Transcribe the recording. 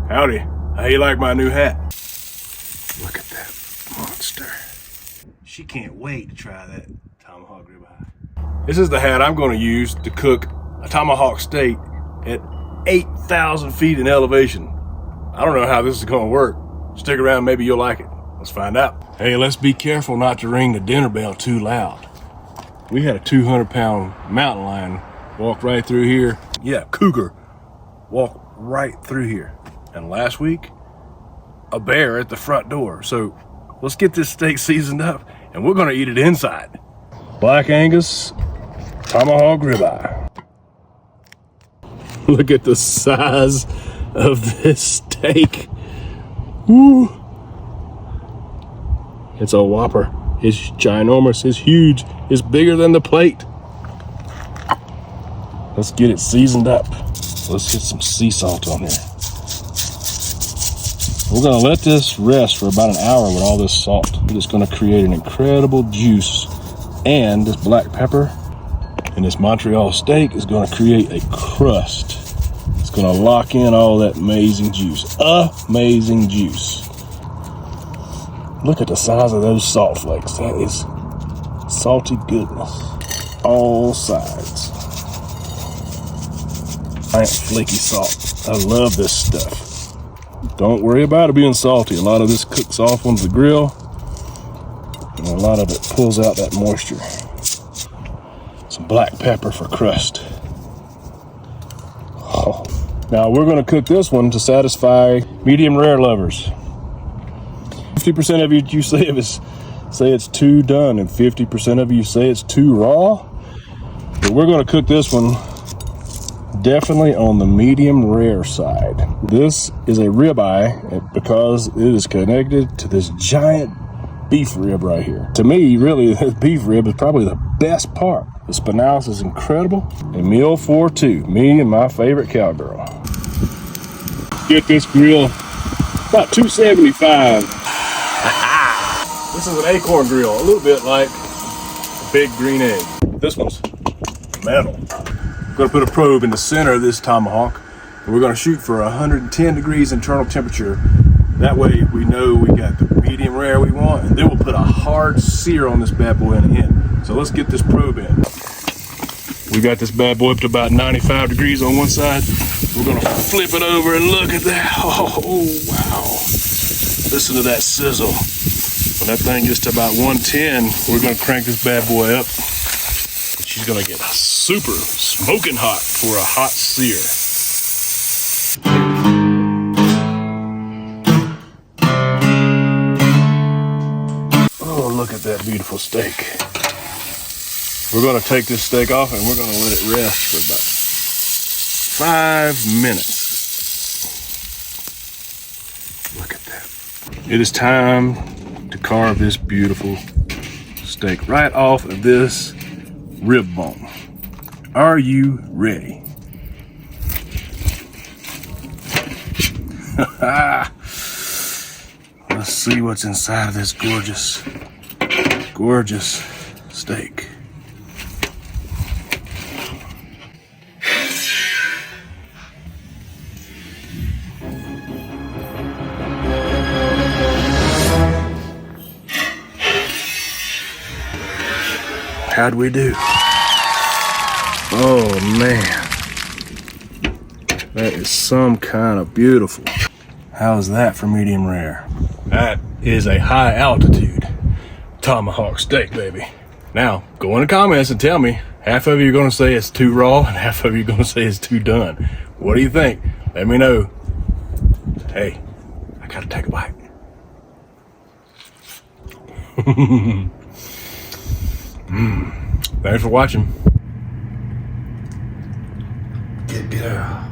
Howdy. How you like my new hat? Look at that monster. She can't wait to try that tomahawk ribeye. This is the hat I'm going to use to cook a tomahawk steak at 8,000 feet in elevation. I don't know how this is going to work. Stick around, maybe you'll like it. Let's find out. Hey, let's be careful not to ring the dinner bell too loud. We had a 200-pound mountain lion walk right through here. Yeah, cougar walk right through here. And last week, a bear at the front door. So let's get this steak seasoned up and we're gonna eat it inside. Black Angus tomahawk ribeye. Look at the size of this steak. Woo. It's a whopper. It's ginormous, it's huge, it's bigger than the plate. Let's get it seasoned up. Let's get some sea salt on here. We're gonna let this rest for about an hour with all this salt. It's gonna create an incredible juice. And this black pepper and this Montreal steak is gonna create a crust. It's gonna lock in all that amazing juice. Amazing juice. Look at the size of those salt flakes. That is salty goodness. All sides. Giant flaky salt. I love this stuff. Don't worry about it being salty. A lot of this cooks off on the grill, and a lot of it pulls out that moisture. Some black pepper for crust. Oh. Now we're gonna cook this one to satisfy medium rare lovers. 50% of you say it's too done, and 50% of you say it's too raw. But we're gonna cook this one definitely on the medium rare side. This is a ribeye because it is connected to this giant beef rib right here. To me, really, this beef rib is probably the best part. The spinalis is incredible. And meal for two, me and my favorite cowgirl. Get this grill about 275. This is an acorn grill, a little bit like a big green egg. This one's metal. I'm gonna put a probe in the center of this tomahawk, and we're gonna shoot for 110 degrees internal temperature. That way we know we got the medium rare we want, and then we'll put a hard sear on this bad boy in the end. So let's get this probe in. We got this bad boy up to about 95 degrees on one side. We're gonna flip it over and look at that. Oh, wow. Listen to that sizzle. When that thing gets to about 110, we're gonna crank this bad boy up. She's gonna get super smoking hot for a hot sear. Oh, look at that beautiful steak. We're gonna take this steak off and we're gonna let it rest for about 5 minutes. Look at that. It is time to carve this beautiful steak right off of this rib bone. Are you ready? Let's see what's inside of this gorgeous, gorgeous steak. How'd we do? Oh man, that is some kind of beautiful. How's that for medium rare? That is a high altitude tomahawk steak, baby. Now, go in the comments and tell me, half of you are gonna say it's too raw and half of you are gonna say it's too done. What do you think? Let me know. Hey, I gotta take a bite. Thanks for watching. Good girl.